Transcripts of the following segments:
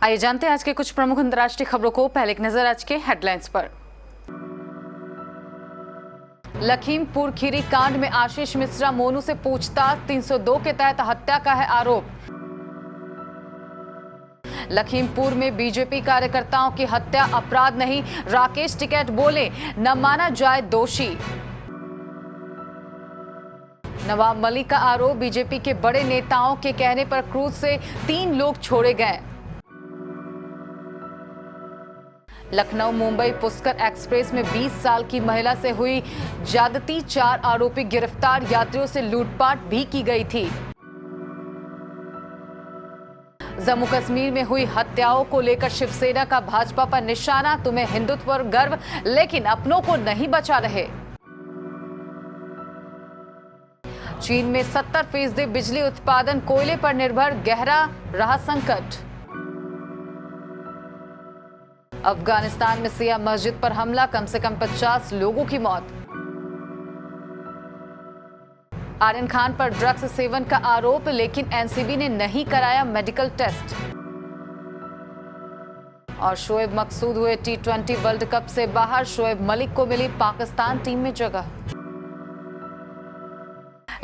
आइए जानते हैं आज के कुछ प्रमुख अंतर्राष्ट्रीय खबरों को। पहले एक नजर आज के हेडलाइंस पर। लखीमपुर खीरी कांड में आशीष मिश्रा मोनू से पूछताछ, 302 के तहत हत्या का है आरोप। लखीमपुर में बीजेपी कार्यकर्ताओं की हत्या अपराध नहीं, राकेश टिकैत बोले न माना जाए दोषी। नवाब मलिक का आरोप, बीजेपी के बड़े नेताओं के कहने पर क्रूज से 3 लोग छोड़े गए। लखनऊ मुंबई पुष्कर एक्सप्रेस में 20 साल की महिला से हुई ज्यादती, 4 आरोपी गिरफ्तार, यात्रियों से लूटपाट भी की गई थी। जम्मू कश्मीर में हुई हत्याओं को लेकर शिवसेना का भाजपा पर निशाना, तुम्हें हिंदुत्व पर गर्व लेकिन अपनों को नहीं बचा रहे। चीन में 70% बिजली उत्पादन कोयले पर निर्भर, गहरा रहा संकट। अफगानिस्तान में शिया मस्जिद पर हमला, कम से कम 50 लोगों की मौत। आर्यन खान पर ड्रग्स सेवन का आरोप, लेकिन एनसीबी ने नहीं कराया मेडिकल टेस्ट। और शोएब मकसूद हुए T20 वर्ल्ड कप से बाहर, शोएब मलिक को मिली पाकिस्तान टीम में जगह।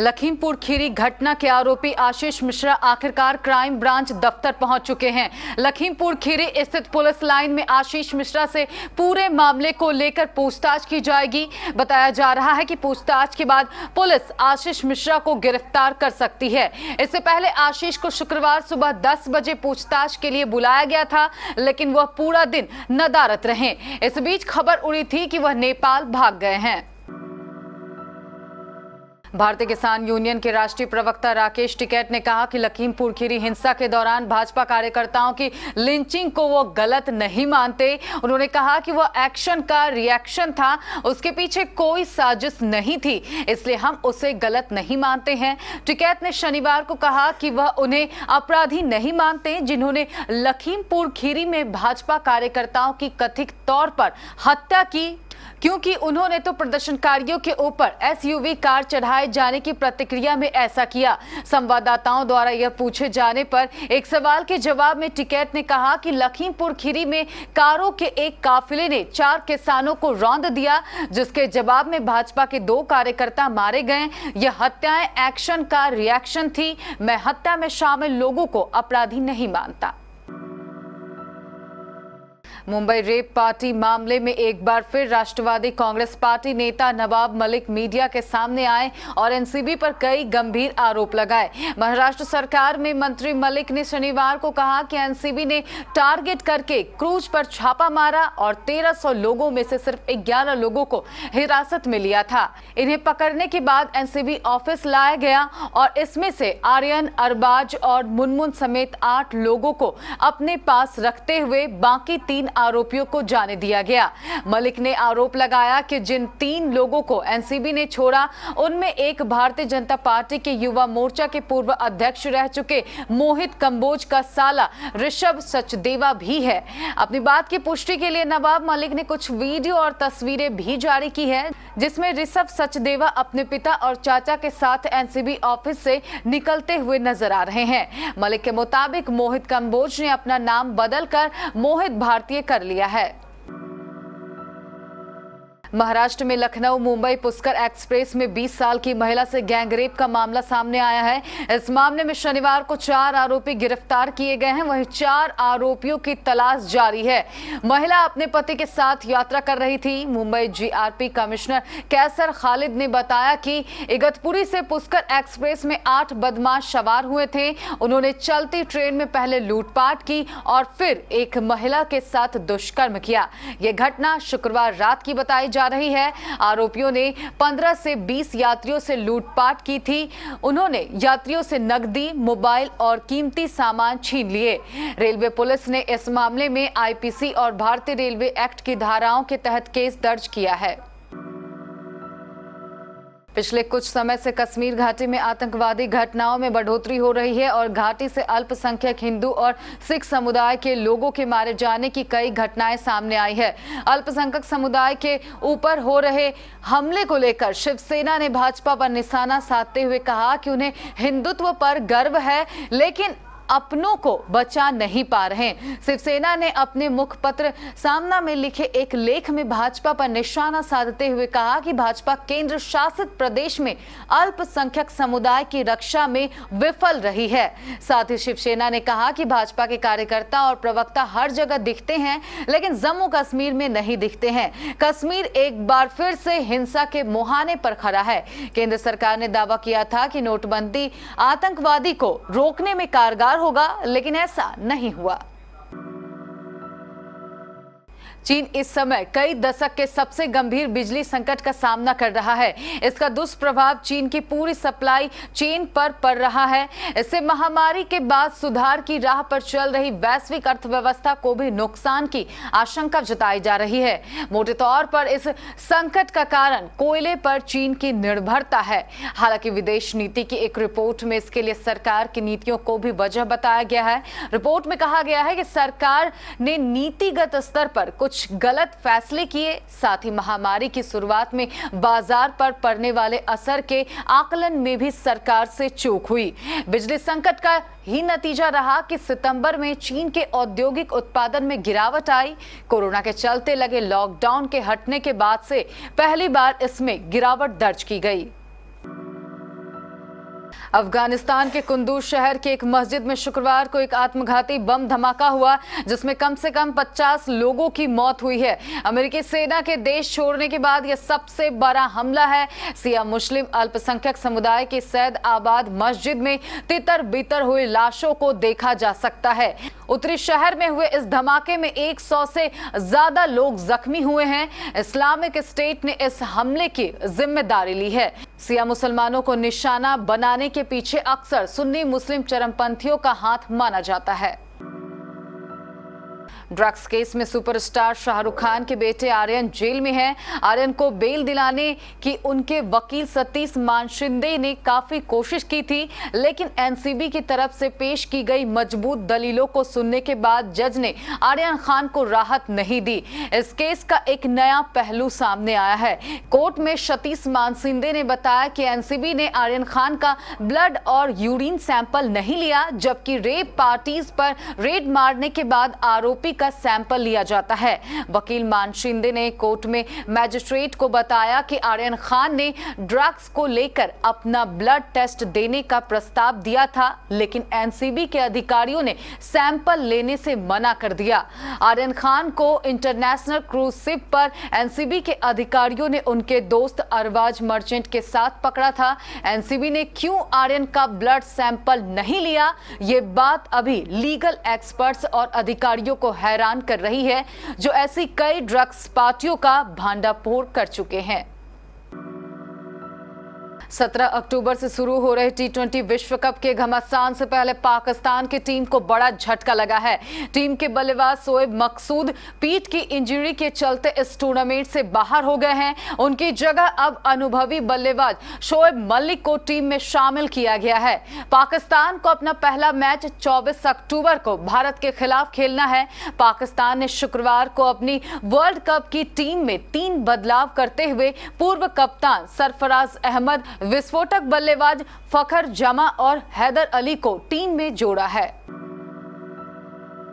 लखीमपुर खीरी घटना के आरोपी आशीष मिश्रा आखिरकार क्राइम ब्रांच दफ्तर पहुंच चुके हैं। लखीमपुर खीरी स्थित पुलिस लाइन में आशीष मिश्रा से पूरे मामले को लेकर पूछताछ की जाएगी। बताया जा रहा है कि पूछताछ के बाद पुलिस आशीष मिश्रा को गिरफ्तार कर सकती है। इससे पहले आशीष को शुक्रवार सुबह 10 बजे पूछताछ के लिए बुलाया गया था, लेकिन वह पूरा दिन नदारद रहे। इस बीच खबर उड़ी थी कि वह नेपाल भाग गए हैं। भारतीय किसान यूनियन के राष्ट्रीय प्रवक्ता राकेश टिकैत ने कहा कि लखीमपुर खीरी हिंसा के दौरान भाजपा कार्यकर्ताओं की लिंचिंग को वो गलत नहीं मानते। उन्होंने कहा कि वो एक्शन का रिएक्शन था, उसके पीछे कोई साजिश नहीं थी, इसलिए हम उसे गलत नहीं मानते हैं। टिकैत ने शनिवार को कहा कि वह उन्हें अपराधी नहीं मानते जिन्होंने लखीमपुर खीरी में भाजपा कार्यकर्ताओं की कथित तौर पर हत्या की, क्योंकि उन्होंने तो प्रदर्शनकारियों के ऊपर एसयूवी कार चढ़ाए जाने की प्रतिक्रिया में ऐसा किया। संवाददाताओं द्वारा यह पूछे जाने पर एक सवाल के जवाब में टिकैत ने कहा कि लखीमपुर खीरी में कारों के एक काफिले ने 4 किसानों को रौंद दिया, जिसके जवाब में भाजपा के 2 कार्यकर्ता मारे गए। यह हत्याएं एक्शन का रिएक्शन थी। मैं हत्या में शामिल लोगों को अपराधी नहीं मानता। मुंबई रेप पार्टी मामले में एक बार फिर राष्ट्रवादी कांग्रेस पार्टी नेता नवाब मलिक मीडिया के सामने आए और एनसीबी पर कई गंभीर आरोप लगाए। महाराष्ट्र सरकार में मंत्री मलिक ने शनिवार को कहा कि एनसीबी ने टारगेट करके क्रूज पर छापा मारा और 1300 लोगों में से सिर्फ 11 लोगों को हिरासत में लिया था। इन्हें पकड़ने के बाद एनसीबी ऑफिस लाया गया और इसमें से आर्यन, अरबाज और मुनमुन समेत 8 लोगों को अपने पास रखते हुए बाकी 3 आरोपियों को जाने दिया गया। मलिक ने आरोप लगाया कि जिन 3 लोगों को एनसीबी ने छोड़ा, उनमें एक भारतीय जनता पार्टी के युवा मोर्चा के पूर्व अध्यक्ष रह चुके मोहित कंबोज का साला ऋषभ सचदेवा भी है। अपनी बात की पुष्टि के लिए नवाब मलिक ने कुछ वीडियो और तस्वीरें भी जारी की है, जिसमें ऋषभ सचदेवा अपने पिता और चाचा के साथ एनसीबी ऑफिस से निकलते हुए नजर आ रहे हैं। मलिक के मुताबिक मोहित कंबोज ने अपना नाम बदलकर मोहित भारतीय कर लिया है। महाराष्ट्र में लखनऊ मुंबई पुष्कर एक्सप्रेस में 20 साल की महिला से गैंगरेप का मामला सामने आया है। इस मामले में शनिवार को 4 आरोपी गिरफ्तार किए गए हैं, वहीं 4 आरोपियों की तलाश जारी है। महिला अपने पति के साथ यात्रा कर रही थी। मुंबई जीआरपी कमिश्नर कैसर खालिद ने बताया कि इगतपुरी से पुष्कर एक्सप्रेस में 8 बदमाश सवार हुए थे। उन्होंने चलती ट्रेन में पहले लूटपाट की और फिर एक महिला के साथ दुष्कर्म किया। यह घटना शुक्रवार रात की बताई जा रही है। आरोपियों ने 15 से 20 यात्रियों से लूटपाट की थी। उन्होंने यात्रियों से नकदी, मोबाइल और कीमती सामान छीन लिए। रेलवे पुलिस ने इस मामले में आईपीसी और भारतीय रेलवे एक्ट की धाराओं के तहत केस दर्ज किया है। पिछले कुछ समय से कश्मीर घाटी में आतंकवादी घटनाओं में बढ़ोतरी हो रही है और घाटी से अल्पसंख्यक हिंदू और सिख समुदाय के लोगों के मारे जाने की कई घटनाएं सामने आई है। अल्पसंख्यक समुदाय के ऊपर हो रहे हमले को लेकर शिवसेना ने भाजपा पर निशाना साधते हुए कहा कि उन्हें हिंदुत्व पर गर्व है, लेकिन अपनों को बचा नहीं पा रहे हैं। शिवसेना ने अपने मुखपत्र सामना में लिखे एक लेख में भाजपा पर निशाना साधते हुए कहा कि भाजपा केंद्र शासित प्रदेश में अल्पसंख्यक समुदाय की रक्षा में विफल रही है। साथ ही शिवसेना ने कहा कि भाजपा के कार्यकर्ता और प्रवक्ता हर जगह दिखते हैं, लेकिन जम्मू कश्मीर में नहीं दिखते हैं। कश्मीर एक बार फिर से हिंसा के मुहाने पर खड़ा है। केंद्र सरकार ने दावा किया था कि नोटबंदी आतंकवादी को रोकने में कारगर होगा, लेकिन ऐसा नहीं हुआ। चीन इस समय कई दशक के सबसे गंभीर बिजली संकट का सामना कर रहा है। इसका दुष्प्रभाव चीन की पूरी सप्लाई चेन पर पड़ रहा है। इससे महामारी के बाद सुधार की राह पर चल रही वैश्विक अर्थव्यवस्था को भी नुकसान की आशंका जताई जा रही है। मोटे तौर पर इस संकट का कारण कोयले पर चीन की निर्भरता है। हालांकि विदेश नीति की एक रिपोर्ट में इसके लिए सरकार की नीतियों को भी वजह बताया गया है। रिपोर्ट में कहा गया है कि सरकार ने नीतिगत स्तर पर कुछ गलत फैसले किए, साथ ही महामारी की शुरुआत में बाजार पर पड़ने वाले असर के आकलन में भी सरकार से चूक हुई। बिजली संकट का ही नतीजा रहा कि सितंबर में चीन के औद्योगिक उत्पादन में गिरावट आई। कोरोना के चलते लगे लॉकडाउन के हटने के बाद से पहली बार इसमें गिरावट दर्ज की गई। अफगानिस्तान के कुंदूज शहर के एक मस्जिद में शुक्रवार को एक आत्मघाती बम धमाका हुआ, जिसमें कम से कम 50 लोगों की मौत हुई है। अमेरिकी सेना के देश छोड़ने के बाद यह सबसे बड़ा हमला है। सिया मुस्लिम अल्पसंख्यक समुदाय की सैद आबाद मस्जिद में तितर बितर हुई लाशों को देखा जा सकता है। उत्तरी शहर में हुए इस धमाके में 100 से ज्यादा लोग जख्मी हुए हैं। इस्लामिक स्टेट ने इस हमले की जिम्मेदारी ली है। सिया मुसलमानों को निशाना बनाने के पीछे अक्सर सुन्नी मुस्लिम चरमपंथियों का हाथ माना जाता है। ड्रग्स केस में सुपरस्टार शाहरुख खान के बेटे आर्यन जेल में हैं। आर्यन को बेल दिलाने की उनके वकील सतीश मानशिंदे ने काफी कोशिश की थी, लेकिन एनसीबी की तरफ से पेश की गई मजबूत दलीलों को सुनने के बाद जज ने आर्यन खान को राहत नहीं दी। इस केस का एक नया पहलू सामने आया है। कोर्ट में सतीश मानशिंदे ने बताया कि एनसीबी ने आर्यन खान का ब्लड और यूरिन सैंपल नहीं लिया, जबकि रेप पार्टीज पर रेड मारने के बाद आरोपी का सैंपल लिया जाता है। वकील मानशिंदे ने कोर्ट में मैजिस्ट्रेट को बताया कि आर्यन खान ने ड्रग्स को लेकर अपना ब्लड टेस्ट देने का प्रस्ताव दिया था, लेकिन एनसीबी के अधिकारियों ने सैंपल लेने से मना कर दिया। आर्यन खान को इंटरनेशनल क्रूज शिप पर एनसीबी के अधिकारियों ने उनके दोस्त अरबाज मर्चेंट के साथ पकड़ा था। एनसीबी ने क्यों आर्यन का ब्लड सैंपल नहीं लिया, ये बात अभी लीगल एक्सपर्ट्स और अधिकारियों को हैरान कर रही है, जो ऐसी कई ड्रग्स पार्टियों का भांडाफोड़ कर चुके हैं। 17 अक्टूबर से शुरू हो रहे टी20 विश्व कप के घमासान से पहले पाकिस्तान की टीम को बड़ा झटका लगा है। टीम के बल्लेबाज शोएब मकसूद पीठ की इंजरी के चलते इस टूर्नामेंट से बाहर हो गए हैं। उनकी जगह अब अनुभवी बल्लेबाज शोएब मलिक को टीम में शामिल किया गया है। पाकिस्तान को अपना पहला मैच 24 अक्टूबर को भारत के खिलाफ खेलना है। पाकिस्तान ने शुक्रवार को अपनी वर्ल्ड कप की टीम में 3 बदलाव करते हुए पूर्व कप्तान सरफराज अहमद, विस्फोटक बल्लेबाज फखर जमा और हैदर अली को टीम में जोड़ा है।